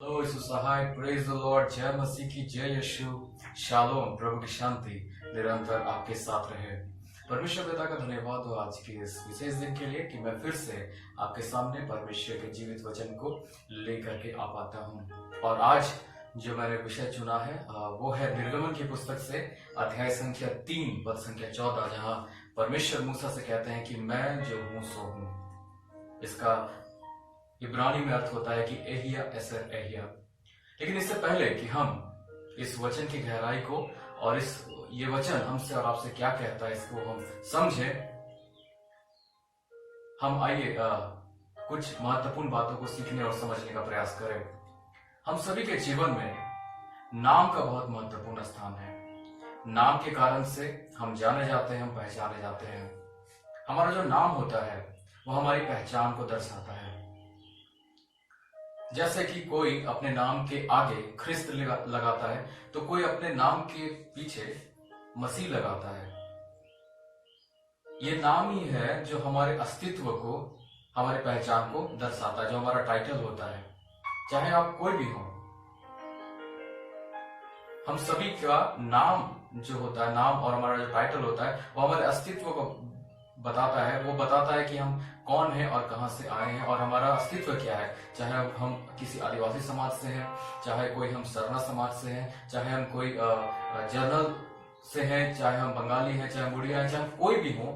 ओ यीशु सहाय, praise the lord, जय मसीह की, जय यीशु। शालोम, प्रभु की शांति निरंतर आपके साथ रहे। परमेश्वर पिता का धन्यवाद हो आज के इस विशेष दिन के लिए कि मैं फिर से आपके सामने परमेश्वर के जीवित वचन को लेकर के आ पाता हूँ। और आज जो मैंने विषय चुना है वो है निर्गमन की पुस्तक से अध्याय संख्या 3 पद संख्या 14, जहाँ परमेश्वर मूसा से कहते हैं कि मैं जो हूँ सो हूँ। इसका इब्रानी में अर्थ होता है कि एहिया एसर एहिया। लेकिन इससे पहले कि हम इस वचन की गहराई को और ये वचन हमसे और आपसे क्या कहता है इसको हम समझें, हम आइए कुछ महत्वपूर्ण बातों को सीखने और समझने का प्रयास करें। हम सभी के जीवन में नाम का बहुत महत्वपूर्ण स्थान है। नाम के कारण से हम जाने जाते हैं, हम पहचाने जाते हैं। हमारा जो नाम होता है वो हमारी पहचान को दर्शाता है। जैसे कि कोई अपने नाम के आगे ख्रिस्त लगाता है तो कोई अपने नाम के पीछे मसीह लगाता है। ये नाम ही है जो हमारे अस्तित्व को, हमारी पहचान को दर्शाता है, जो हमारा टाइटल होता है, चाहे आप कोई भी हो। हम सभी का नाम जो होता है, नाम और हमारा जो टाइटल होता है वो हमारे अस्तित्व को बताता है। वो बताता है कि हम कौन है और कहां से आए हैं और हमारा अस्तित्व क्या है। चाहे हम किसी आदिवासी समाज से हैं, चाहे कोई हम सरना समाज से हैं, चाहे हम कोई जनरल से हैं, चाहे हम बंगाली हैं, चाहे बुढ़िया हैं, चाहे कोई भी हो,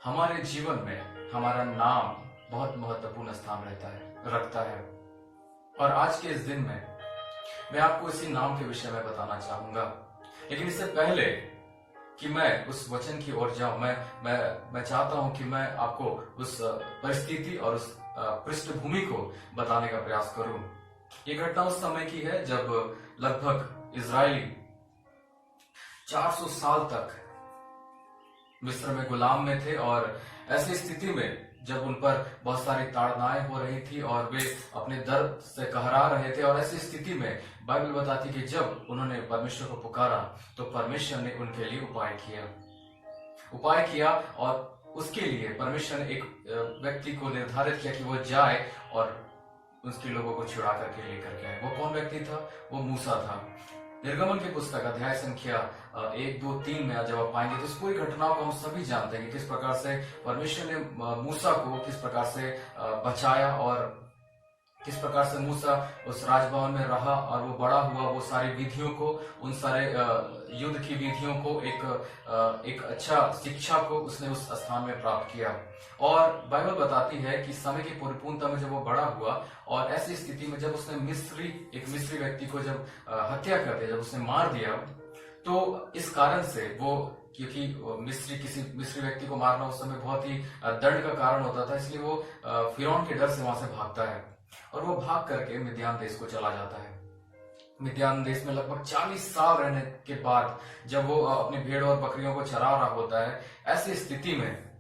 हमारे जीवन में हमारा नाम बहुत महत्वपूर्ण स्थान रखता है। और आज के इस दिन में मैं आपको इसी नाम के विषय में बताना चाहूंगा। लेकिन इससे पहले कि मैं उस वचन की ओर जाऊं, मैं चाहता हूं कि मैं आपको उस परिस्थिति और उस पृष्ठभूमि को बताने का प्रयास करूं। ये घटना उस समय की है जब लगभग इजरायली 400 साल तक मिस्र में गुलाम में थे और ऐसी स्थिति में जब उन पर बहुत सारी ताड़नाएं हो रही थी और वे अपने दर्द से कहरा रहे थे, और ऐसी स्थिति में बाइबल बताती कि जब उन्होंने परमेश्वर को पुकारा तो परमेश्वर ने उनके लिए उपाय किया और उसके लिए परमेश्वर ने एक व्यक्ति को निर्धारित किया कि वो जाए और उसके लोगों को छुड़ा करके लेकर के आए। वो कौन व्यक्ति था? वो मूसा था। निर्गमन की पुस्तक अध्याय संख्या 1, 2, 3 में जब आप पाएंगे तो इस पूरी घटनाओं को हम सभी जानते हैं कि किस प्रकार से परमेश्वर ने मूसा को किस प्रकार से बचाया और किस प्रकार से मूसा उस राजभवन में रहा और वो बड़ा हुआ। वो सारी विधियों को, उन सारे युद्ध की विधियों को, एक अच्छा शिक्षा को उसने उस स्थान में प्राप्त किया। और बाइबल बताती है कि समय की परिपूर्णता में जब वो बड़ा हुआ और ऐसी स्थिति में जब उसने एक मिस्री व्यक्ति को जब हत्या कर दिया, जब उसने मार दिया, तो इस कारण से वो, क्योंकि किसी मिस्री व्यक्ति को मारना उस समय बहुत ही दंड का कारण होता था, इसलिए वो फिरौन के डर से वहां से भागता है और वो भाग करके मिद्यान देश को चला जाता है। मिद्यान देश में लगभग 40 साल रहने के बाद जब वो अपनी भेड़ और बकरियों को चरा रहा होता है, ऐसी स्थिति में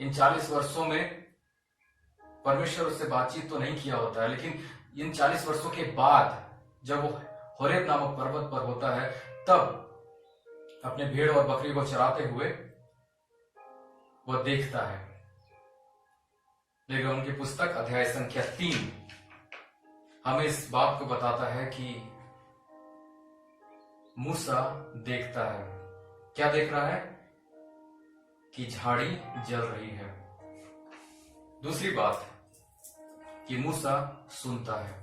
इन 40 वर्षों में परमेश्वर उससे बातचीत तो नहीं किया होता है, लेकिन इन 40 वर्षों के बाद जब वो होरेब नामक पर्वत पर होता है, तब अपने भेड़ और बकरी को चराते हुए वो देखता है। निर्गमन की पुस्तक अध्याय संख्या 3 हमें इस बात को बताता है कि मूसा देखता है। क्या देख रहा है? कि झाड़ी जल रही है। दूसरी बात कि मूसा सुनता है।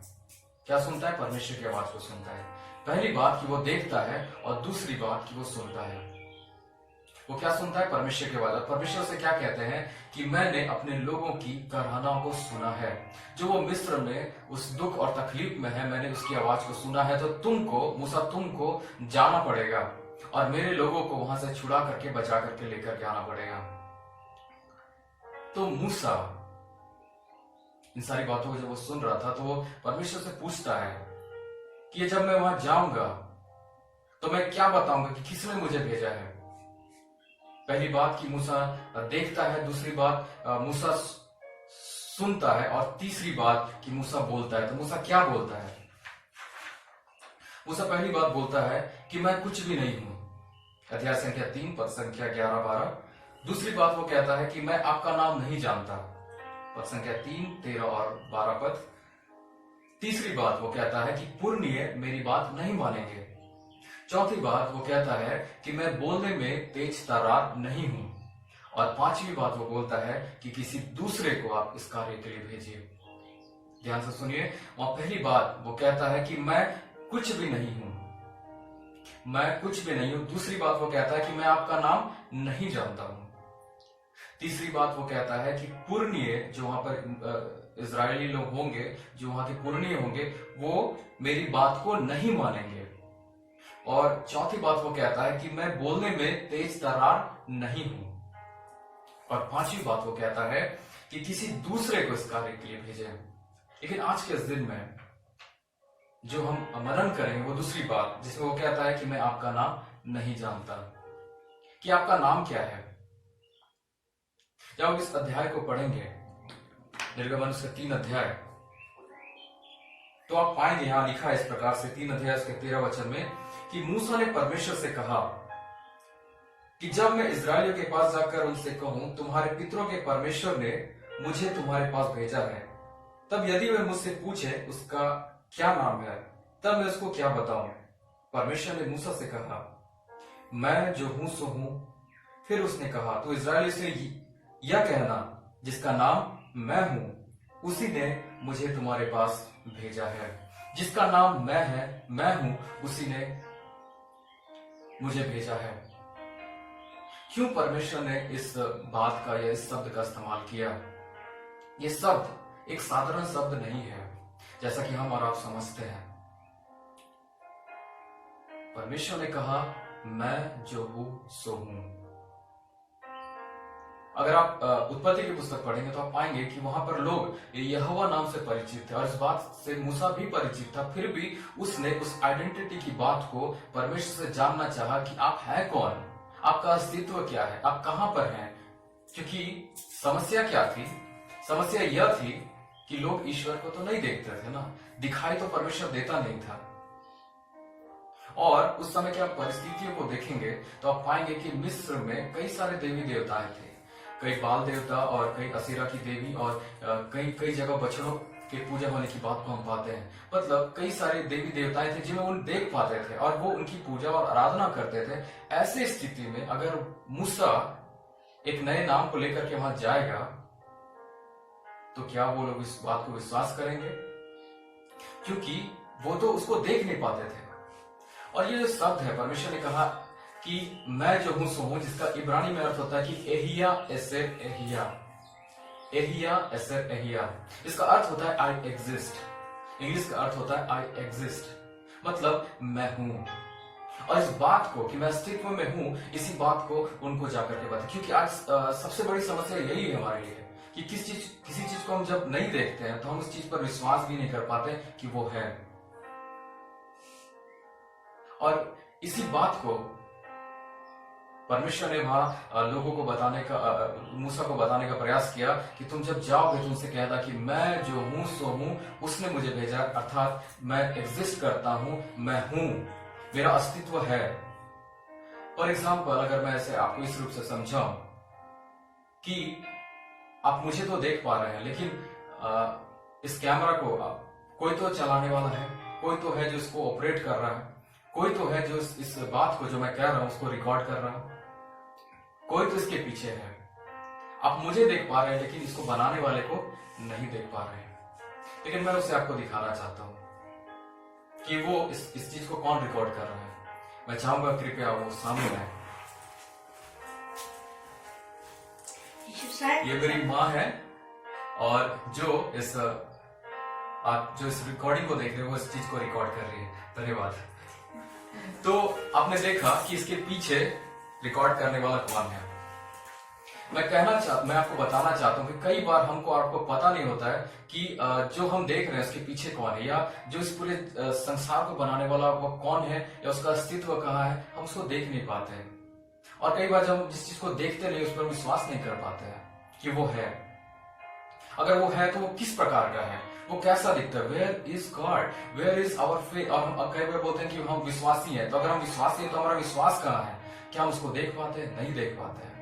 क्या सुनता है? परमेश्वर की आवाज को सुनता है। पहली बात कि वो देखता है और दूसरी बात कि वो सुनता है। वो क्या सुनता है? परमेश्वर की आवाज। परमेश्वर से क्या कहते हैं कि मैंने अपने लोगों की कराहनाओं को सुना है। जो वो मिस्र में उस दुख और तकलीफ में है, मैंने उसकी आवाज को सुना है। तो मूसा तुमको जाना पड़ेगा और मेरे लोगों को वहां से छुड़ा करके, बचा करके लेकर के आना पड़ेगा। तो मूसा इन सारी बातों को जब वो सुन रहा था तो वो परमेश्वर से पूछता है कि जब मैं वहां जाऊंगा तो मैं क्या बताऊंगा कि किसने मुझे भेजा है। पहली बात कि मूसा देखता है, दूसरी बात मूसा सुनता है और तीसरी बात कि मूसा बोलता है। तो मूसा क्या बोलता है? मूसा पहली बात बोलता है कि मैं कुछ भी नहीं हूं, अध्याय संख्या 3 पद संख्या 11, 12। दूसरी बात वो कहता है कि मैं आपका नाम नहीं जानता, पद संख्या 3, 13 और 12 पद। तीसरी बात वो कहता है कि पुरनिये मेरी बात नहीं मानेंगे। चौथी बात वो कहता है कि मैं बोलने में तेज तर्रार नहीं हूं। और पांचवी बात वो बोलता है कि किसी दूसरे को आप इस कार्य के लिए भेजिए। ध्यान से सुनिए, वहां पहली बात वो कहता है कि मैं कुछ भी नहीं हूं, मैं कुछ भी नहीं हूं। दूसरी बात वो कहता है कि मैं आपका नाम नहीं जानता हूं। तीसरी बात वो कहता है कि पुरनिये जो वहां पर इजरायली लोग होंगे, जो वहां के पुरनिये होंगे, वो मेरी बात को नहीं मानेंगे। और चौथी बात वो कहता है कि मैं बोलने में तेज तर्रार नहीं हूं। और पांचवी बात वो कहता है कि किसी दूसरे को इस कार्य के लिए भेजें। लेकिन आज के इस दिन में जो हम मनन करेंगे वो दूसरी बात, जिसमें वो कहता है कि मैं आपका नाम नहीं जानता। कि आपका नाम क्या है? जब आप इस अध्याय को पढ़ेंगे, निर्गमन उसका 3 अध्याय, तो आप पाएंगे यहां लिखा है इस प्रकार से 3 अध्याय उसके 13 वचन में कि मूसा ने परमेश्वर से कहा कि जब मैं इजरायलियों के पास जाकर उनसे कहूं तुम्हारे पितरों के परमेश्वर ने मुझे तुम्हारे पास भेजा है, तब यदि वे मुझसे पूछे उसका क्या नाम है, तब मैं उसको क्या बताऊं? परमेश्वर ने मूसा से कहा मैं जो हूं सो हूं। फिर उसने कहा तो इजरायली से यह कहना जिसका नाम मैं हूं, उसी ने मुझे तुम्हारे पास भेजा है। जिसका नाम मैं हूं, उसी ने मुझे भेजा है। क्यों परमेश्वर ने इस बात का या इस शब्द का इस्तेमाल किया? ये शब्द एक साधारण शब्द नहीं है, जैसा कि हम और आप समझते हैं। परमेश्वर ने कहा मैं जो हूं सो हूं। अगर आप उत्पत्ति की पुस्तक पढ़ेंगे तो आप पाएंगे कि वहां पर लोग यहोवा नाम से परिचित थे और इस बात से मूसा भी परिचित था। फिर भी उसने उस आइडेंटिटी की बात को परमेश्वर से जानना चाहा कि आप हैं कौन, आपका अस्तित्व क्या है, आप कहां पर हैं। क्योंकि समस्या क्या थी? समस्या यह थी कि लोग ईश्वर को तो नहीं देखते थे ना, दिखाई तो परमेश्वर देता नहीं था। और उस समय की आप परिस्थितियों को देखेंगे तो आप पाएंगे कि मिस्र में कई सारे देवी देवताएं थे, कई बाल देवता और कई असीरा की देवी, और कई जगह बछड़ों के पूजा होने की बात को हम पाते हैं। मतलब कई सारे देवी देवताएं थे जिन्हें वो देख पाते थे और वो उनकी पूजा और आराधना करते थे। ऐसी स्थिति में अगर मूसा एक नए नाम को लेकर के वहां जाएगा तो क्या वो लोग इस बात को विश्वास करेंगे? क्योंकि वो तो उसको देख नहीं पाते थे। और ये जो शब्द है, परमेश्वर ने कहा कि मैं जो हूं सो हूं, जिसका इब्रानी में अर्थ होता है कि एहिया एसेर एहिया, एहिया एसेर एहिया। इसका अर्थ होता है आई एग्जिस्ट। इंग्लिश का अर्थ होता है आई एग्जिस्ट, मतलब मैं हूं। और इस बात को कि मैं अस्तित्व में हूं, इसी बात को उनको जाकर के बता। क्योंकि आज सबसे बड़ी समस्या यही है हमारे लिए कि किसी चीज को हम जब नहीं देखते हैं तो हम उस चीज पर विश्वास भी नहीं कर पाते कि वो है। और इसी बात को परमेश्वर ने वहां लोगों को बताने का, मूसा को बताने का प्रयास किया कि तुम जब जाओगे तो उनसे कहना कि मैं जो हूं सो हूं, उसने मुझे भेजा, अर्थात मैं एग्जिस्ट करता हूं, मैं हूं, मेरा अस्तित्व है। फॉर एग्जाम्पल, अगर मैं ऐसे आपको इस रूप से समझाऊं कि आप मुझे तो देख पा रहे हैं, लेकिन इस कैमरा को कोई तो चलाने वाला है, कोई तो है जो इसको ऑपरेट कर रहा है, कोई तो है जो इस बात को जो मैं कह रहा हूं उसको रिकॉर्ड कर रहा हूं, कोई तो इसके पीछे है। आप मुझे देख पा रहे हैं लेकिन इसको बनाने वाले को नहीं देख पा रहे हैं। लेकिन मैं उसे आपको दिखाना चाहता हूं कि वो इस चीज को कौन रिकॉर्ड कर रहा है। मैं चाहूंगा कृपया वो सामने आए। ये मेरी माँ है और जो आप जो इस रिकॉर्डिंग को देख रहे हो वो इस चीज को रिकॉर्ड कर रही है। धन्यवाद। तो आपने देखा कि इसके पीछे रिकॉर्ड करने वाला कौन है। मैं आपको बताना चाहता हूं कि कई बार आपको पता नहीं होता है कि जो हम देख रहे हैं उसके पीछे कौन है, या जो इस पूरे संसार को बनाने वाला वो कौन है, या उसका अस्तित्व कहाँ है, हम उसको देख नहीं पाते हैं। और कई बार जब हम जिस चीज को देखते नहीं उस पर विश्वास नहीं कर पाते हैं कि वो है। अगर वो है तो वो किस प्रकार का है, वो कैसा दिखता है, where is God, where is our faith. और हम कई बार बोलते हैं कि हम विश्वासी हैं, तो अगर हम विश्वासी हैं तो हमारा विश्वास कहाँ है? क्या हम उसको देख पाते हैं? नहीं देख पाते हैं।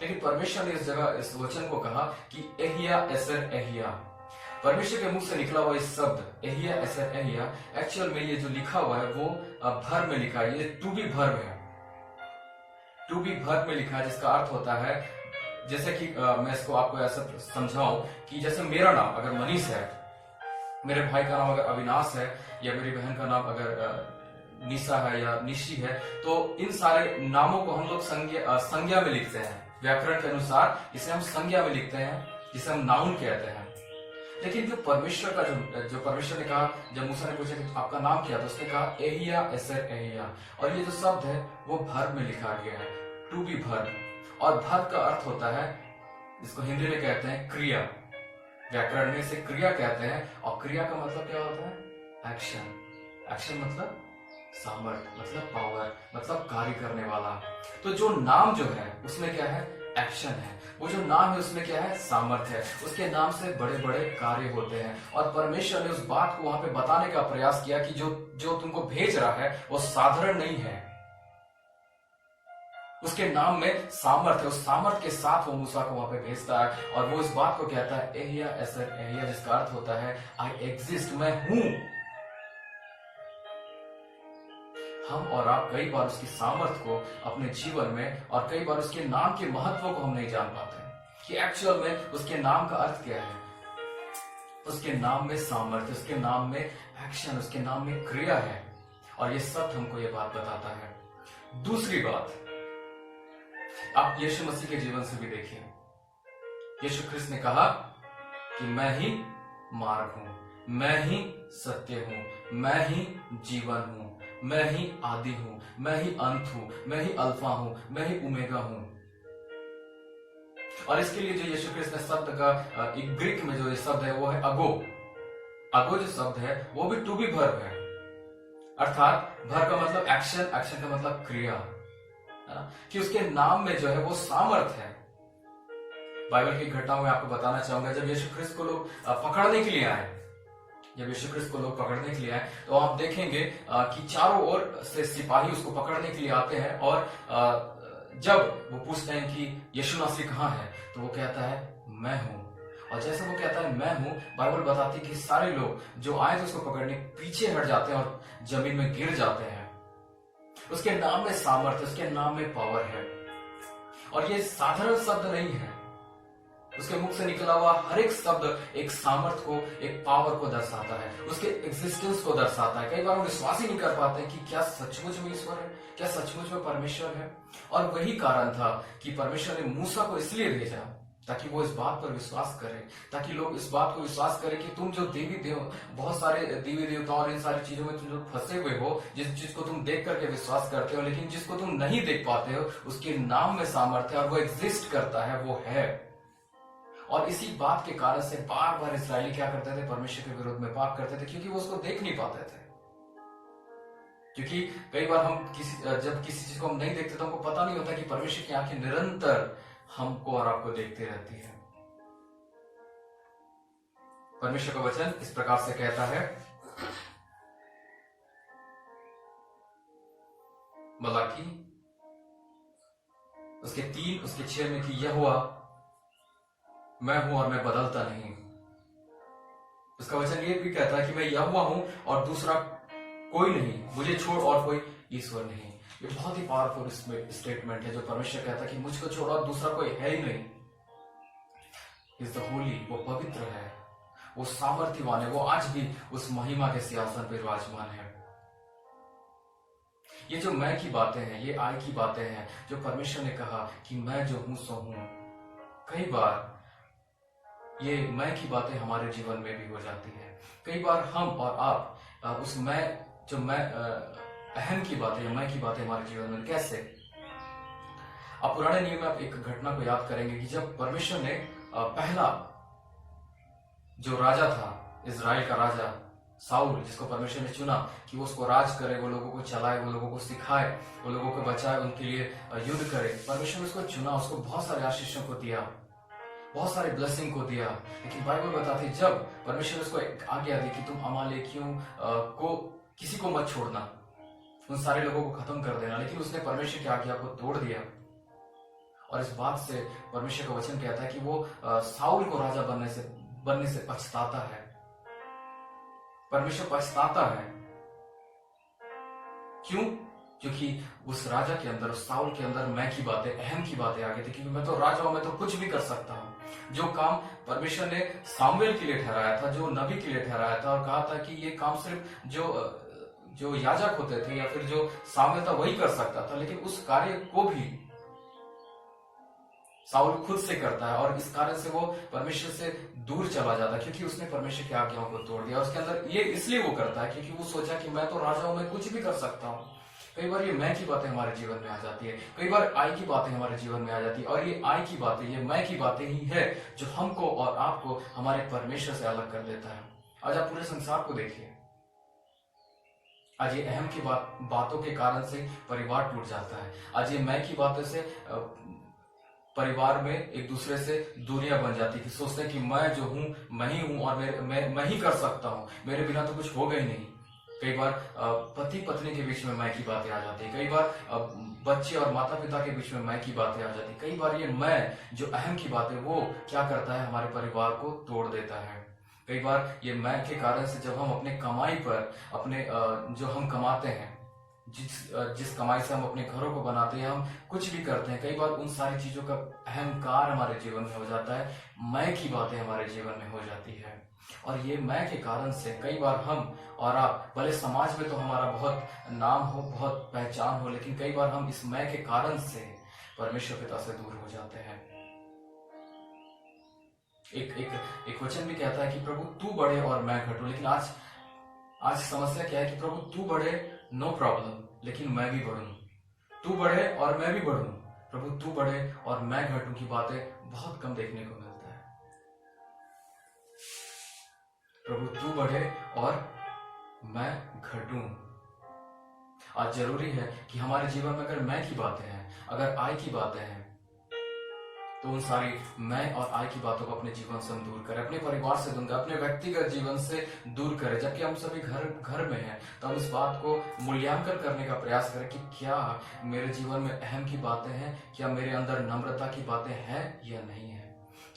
लेकिन परमेश्वर ने इस जगह इस वचन को कहा कि एहिया एसर एहिया। परमेश्वर के मुख से निकला हुआ इस शब्द एहिया एसर एहिया, एक्चुअल में ये जो लिखा हुआ है वो भर में लिखा है, ये टू बी भर्ब है, टू बी भर्ब में लिखा है, जिसका अर्थ होता है, जैसे कि मैं इसको आपको ऐसा समझाऊं कि जैसे मेरा नाम अगर मनीष है, मेरे भाई का नाम अगर अविनाश है, या मेरी बहन का नाम अगर निशा है या निशी है, तो इन सारे नामों को हम लोग संज्ञा में लिखते हैं। व्याकरण के अनुसार इसे हम संज्ञा में लिखते हैं, जिसे हम नाउन कहते हैं। लेकिन जो परमेश्वर का जो परमेश्वर ने कहा, जब मूसा ने पूछा कि आपका नाम क्या, तो उसने कहा एहिया एसर एहिया, और ये जो शब्द है वो भर्ब में लिखा गया है, टू बी भर्ब। और भर्ब का अर्थ होता है, जिसको हिंदी में कहते हैं क्रिया, व्याकरण में इसे क्रिया कहते हैं। और क्रिया का मतलब क्या होता है? एक्शन। एक्शन मतलब सामर्थ, मतलब पावर, मतलब कार्य करने वाला। तो जो नाम जो है उसमें क्या है? एक्शन है। वो जो नाम है उसमें क्या है? सामर्थ है। उसके नाम से बड़े बड़े कार्य होते हैं। और परमेश्वर ने उस बात को वहां पे बताने का प्रयास किया कि जो तुमको भेज रहा है वो साधारण नहीं है, उसके नाम में सामर्थ है। उस सामर्थ के साथ वो मूसा को वहां पे भेजता है, और वो इस बात को कहता है एहिया एसर एहिया, जिसका अर्थ होता है आई एग्जिस्ट, मैं हूं। हम और आप कई बार उसकी सामर्थ को अपने जीवन में, और कई बार उसके नाम के महत्व को हम नहीं जान पाते कि एक्चुअल में उसके नाम का अर्थ क्या है। उसके नाम में सामर्थ, उसके नाम में एक्शन, उसके नाम में क्रिया है, और ये सब हमको ये बात बताता है। दूसरी बात, आप यीशु मसीह के जीवन से भी देखिए। यीशु ख्रिस्त ने कहा कि मैं ही मार्ग हूं, मैं ही सत्य हूं, मैं ही जीवन हूं, मैं ही आदि हूं, मैं ही अंत हूं, मैं ही अल्फा हूं, मैं ही ओमेगा हूं। और इसके लिए जो यीशु ख्रिस्त ने शब्द का ग्रीक में जो शब्द है वो है अगो। अगो जो शब्द है वो भी टू बी भर्ब है, अर्थात भर्ब का मतलब एक्शन, एक्शन का मतलब क्रिया, कि उसके नाम में जो है वो सामर्थ है। बाइबल की घटनाओं में आपको बताना चाहूंगा, जब यीशु ख्रिस्त को लोग पकड़ने के लिए आए, जब यीशु ख्रिस्त को लोग पकड़ने के लिए आए, तो आप देखेंगे कि चारों ओर से सिपाही उसको पकड़ने के लिए आते हैं, और जब वो पूछते हैं कि यीशु मसीह कहाँ है, तो वो कहता है मैं हूं। और जैसे वो कहता है मैं हूं, बाइबल बताती है कि सारे लोग जो आए थे उसको पकड़ने पीछे हट जाते हैं और जमीन में गिर जाते हैं। उसके नाम में सामर्थ्य, उसके नाम में पावर है, और ये साधारण शब्द नहीं है। उसके मुख से निकला हुआ हर एक शब्द एक सामर्थ को, एक पावर को दर्शाता है, उसके एग्जिस्टेंस को दर्शाता है। कई बार हम विश्वास ही नहीं कर पाते हैं कि क्या सचमुच में ईश्वर है, क्या सचमुच में परमेश्वर है। और वही कारण था कि परमेश्वर ने मूसा को इसलिए भेजा ताकि वो इस बात पर विश्वास करें, ताकि लोग इस बात को विश्वास करें कि तुम जो बहुत सारे देवी देवताओं और इन सारी चीजों में तुम जो फंसे हुए हो, जिस चीज को तुम देख करके विश्वास करते हो, लेकिन जिसको तुम नहीं देख पाते हो, उसके नाम में सामर्थ्य है और वो एग्जिस्ट करता है, वो है। और इसी बात के कारण से बार बार इसराइली क्या करते थे? परमेश्वर के विरोध में पाप करते थे, क्योंकि वो उसको देख नहीं पाते थे। क्योंकि कई बार हम जब किसी चीज को हम नहीं देखते तो हमको पता नहीं होता कि परमेश्वर की आंखें निरंतर हमको और आपको देखती रहती है। परमेश्वर का वचन इस प्रकार से कहता है, मलाकी उसके 3 उसके 6 में, कि यहोवा मैं हूं और मैं बदलता नहीं। उसका वचन ये भी कहता है कि मैं यहोवा हूं और दूसरा कोई नहीं, मुझे छोड़ और कोई ईश्वर नहीं। ये बहुत ही पावरफुल स्टेटमेंट है जो परमेश्वर कहता है कि मुझको छोड़ और दूसरा कोई है ही नहीं। इज द होली, वो पवित्र है, वो सामर्थ्यवान है, वो आज भी उस महिमा के सिंहासन पर विराजमान है। ये जो मैं की बातें हैं, ये आई की बातें हैं, जो परमेश्वर ने कहा कि मैं जो हूं सो हूं। कई बार ये मैं की बातें हमारे जीवन में भी हो जाती है। कई बार हम और आप उस मैं, जो मैं अहम की बातें या मैं की बातें हमारे जीवन में कैसे। आप पुराने नियम में आप एक घटना को याद करेंगे कि जब परमेश्वर ने पहला जो राजा था, इजराइल का राजा साउल, जिसको परमेश्वर ने चुना कि वो उसको राज करे, वो लोगों को चलाए, वो लोगों को सिखाए, वो लोगों को बचाए, उनके लिए युद्ध करे। परमेश्वर ने उसको चुना, उसको बहुत सारे आशीषों को दिया, बहुत सारे ब्लेसिंग को दिया। लेकिन बाइबल बताती है जब परमेश्वर ने उसको एक आज्ञा दी कि तुम अमालेकियों को किसी को मत छोड़ना, उन सारे लोगों को खत्म कर देना, लेकिन उसने परमेश्वर की आज्ञा को तोड़ दिया। और इस बात से परमेश्वर का वचन कहता है कि वो साउल को राजा बनने से बनने से पछताता है। परमेश्वर पछताता है। क्यों? क्योंकि उस राजा के अंदर, उस साउल के अंदर मैं की बातें, अहम की बातें आ गई थी, क्योंकि मैं तो राजा हूं, मैं तो कुछ भी कर सकता हूं। जो काम परमेश्वर ने सामुएल के लिए ठहराया था, जो नबी के लिए ठहराया था, और कहा था कि ये काम सिर्फ जो याजक होते थे या फिर जो सामुएल था वही कर सकता था, लेकिन उस कार्य को भी साउल खुद से करता है, और इस कारण से वो परमेश्वर से दूर चला जाता है, क्योंकि उसने परमेश्वर की आज्ञाओं को तोड़ दिया। उसके अंदर ये इसलिए वो करता है क्योंकि वो सोचा कि मैं तो राजा हूं, मैं कुछ भी कर सकता हूं। कई बार ये मैं की बातें हमारे जीवन में आ जाती है, कई बार आई की बातें हमारे जीवन में आ जाती है, और ये आई की बातें, ये मैं की बातें ही है जो हमको और आपको हमारे परमेश्वर से अलग कर देता है। आज आप पूरे संसार को देखिए, आज ये अहम की बातों के कारण से परिवार टूट जाता है। आज ये मैं की बातों से परिवार में एक दूसरे से दूरियां बन जाती है, सोचते हैं कि मैं जो हूं मैं ही हूं, और मैं ही कर सकता हूं, मेरे बिना तो कुछ होगा ही नहीं। कई बार पति पत्नी के बीच में मैं की बातें आ जाती है, कई बार बच्चे और माता पिता के बीच में मैं की बातें आ जाती है। कई बार ये मैं जो अहम की बात है वो क्या करता है, हमारे परिवार को तोड़ देता है। कई बार ये मैं के कारण से जब हम अपने कमाई पर, अपने जो हम कमाते हैं, जिस कमाई से हम अपने घरों को बनाते हैं, हम कुछ भी करते हैं, कई बार उन सारी चीजों का अहंकार हमारे जीवन में हो जाता है, मैं की बातें हमारे जीवन में हो जाती है। और ये मैं के कारण से कई बार हम और आप, भले समाज में तो हमारा बहुत नाम हो, बहुत पहचान हो, लेकिन कई बार हम इस मैं के कारण से परमेश्वर पिता से दूर हो जाते हैं। एक वचन भी कहता है कि प्रभु तू बढ़े और मैं घटूं, लेकिन आज समस्या क्या है कि प्रभु तू बढ़े, नो प्रॉब्लम, लेकिन मैं भी बढ़ूं। तू बढ़े और मैं भी बढ़ूं, प्रभु तू बढ़े और मैं घटूं की बातें बहुत कम देखने को मिलता है। प्रभु तू बढ़े और मैं घटूं। आज जरूरी है कि हमारे जीवन में अगर मैं की बातें हैं, अगर आई की बातें हैं, तो उन सारी मैं और आई की बातों को अपने जीवन से हम दूर करें, अपने परिवार से दूर करें, अपने व्यक्तिगत जीवन से दूर करें। जबकि हम सभी घर में हैं, तो हम इस बात को मूल्यांकन करने का प्रयास करें कि क्या मेरे जीवन में अहम की बातें हैं, क्या मेरे अंदर नम्रता की बातें हैं या नहीं है,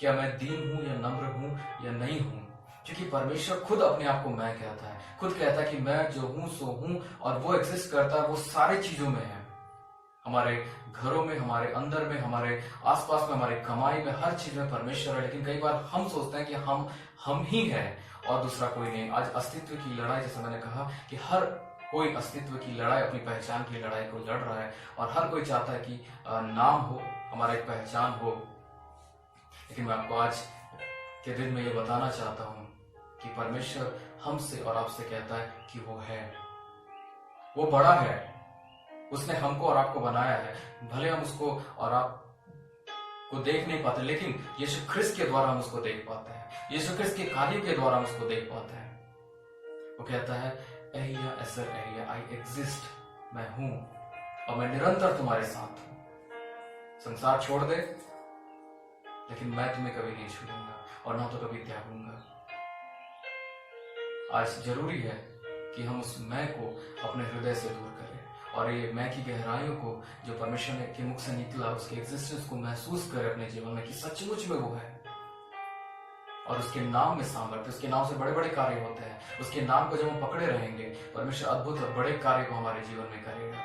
क्या मैं दीन हूं या नम्र हूं या नहीं हूं। क्योंकि परमेश्वर खुद अपने आप को मैं कहता है, खुद कहता है कि मैं जो हूं सो हूं, और वो एग्जिस्ट करता है, वो सारी चीजों में है, हमारे घरों में, हमारे अंदर में, हमारे आसपास में, हमारे कमाई में, हर चीज में परमेश्वर है। लेकिन कई बार हम सोचते हैं कि हम ही हैं और दूसरा कोई नहीं। आज अस्तित्व की लड़ाई, जैसे मैंने कहा कि हर कोई अस्तित्व की लड़ाई, अपनी पहचान की लड़ाई को लड़ रहा है, और हर कोई चाहता है कि नाम हो, हमारा एक पहचान हो। लेकिन मैं आपको आज के दिन में ये बताना चाहता हूं कि परमेश्वर हमसे और आपसे कहता है कि वो है, वो बड़ा है, उसने हमको और आपको बनाया है। भले हम उसको और आप को देख नहीं पाते, लेकिन यीशु ख्रिस्त के द्वारा हम उसको देख पाते हैं, यीशु ख्रिस्त के कार्य के द्वारा हम उसको देख पाते हैं। वो कहता है एहिया एसर एहिया, आई एग्जिस्ट, मैं हूं और मैं निरंतर तुम्हारे साथ हूं। संसार छोड़ दे, लेकिन मैं तुम्हें कभी नहीं छोड़ूंगा और ना तो कभी त्यागूंगा। आज जरूरी है कि हम उस मैं को अपने हृदय से दूर करें, और ये मैं की गहराइयों को जो परमेश्वर ने के मुख से निकला, उसके एग्जिस्टेंस को महसूस करें अपने जीवन में कि सचमुच में वो है, और उसके नाम में सामर्थ्य, उसके नाम से बड़े बड़े कार्य होते हैं। उसके नाम को जब हम पकड़े रहेंगे, परमेश्वर अद्भुत और बड़े कार्य को हमारे जीवन में करेगा।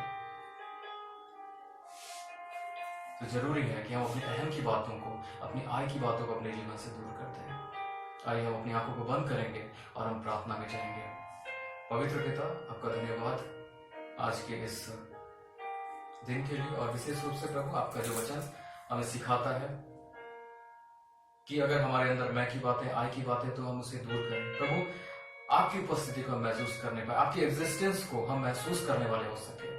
तो जरूरी है कि हम अपनी अहम की बातों को, अपनी आई की बातों को अपने जीवन से दूर करते हैं। आइए हम अपनी आंखों को बंद करेंगे और हम प्रार्थना में जाएंगे। पवित्र पिता, आपका धन्यवाद आज के इस दिन के लिए, और विशेष रूप से प्रभु आपका जो वचन हमें सिखाता है कि अगर हमारे अंदर मैं की बातें, आई की बातें, तो हम उसे दूर करें। प्रभु आपकी उपस्थिति को हम महसूस करने पाए, आपकी एग्जिस्टेंस को हम महसूस करने वाले हो सके।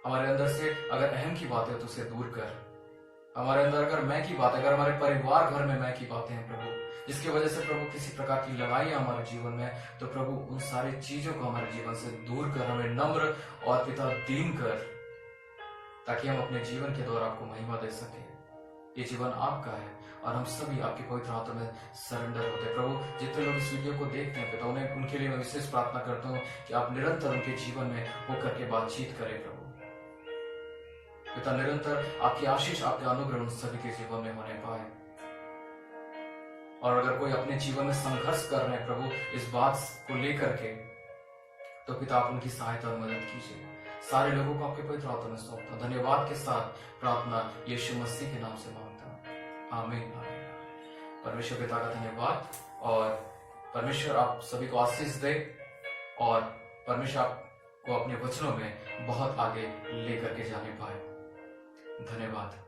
हमारे अंदर से अगर अहम की बात है तो उसे दूर कर। हमारे अंदर अगर मैं की बात है, अगर हमारे परिवार घर में मैं की बातें हैं प्रभु, जिसकी वजह से प्रभु किसी प्रकार की लड़ाइयां हमारे जीवन में, तो प्रभु उन सारी चीजों को हमारे जीवन से दूर कर, हमें नम्र और पिता दीन कर, ताकि हम अपने जीवन के द्वारा आपको महिमा दे सके। ये जीवन आपका है और हम सभी आपके पवित्र हाथों में सरेंडर होते हैं। प्रभु जितने लोग इस वीडियो को देखते हैं पिता, उन्हें उनके लिए मैं विशेष प्रार्थना करता हूँ कि आप निरंतर उनके जीवन में होकर के बातचीत करें प्रभु। पिता निरंतर आपकी आशीष, आपके अनुग्रह उन सभी के जीवन में होने पाए। और अगर कोई अपने जीवन में संघर्ष कर रहे हैं प्रभु इस बात को लेकर के, तो पिता आप उनकी सहायता और मदद कीजिए। सारे लोगों को आपके पवित्र हाथों में सौंपता हूं। धन्यवाद के साथ प्रार्थना यीशु मसीह के नाम से मांगता हूं, आमीन आमीन। परमेश्वर पिता का धन्यवाद, और परमेश्वर आप सभी को आशीष दे, और परमेश्वर आपको अपने वचनों में बहुत आगे लेकर के जाने पाए। धन्यवाद।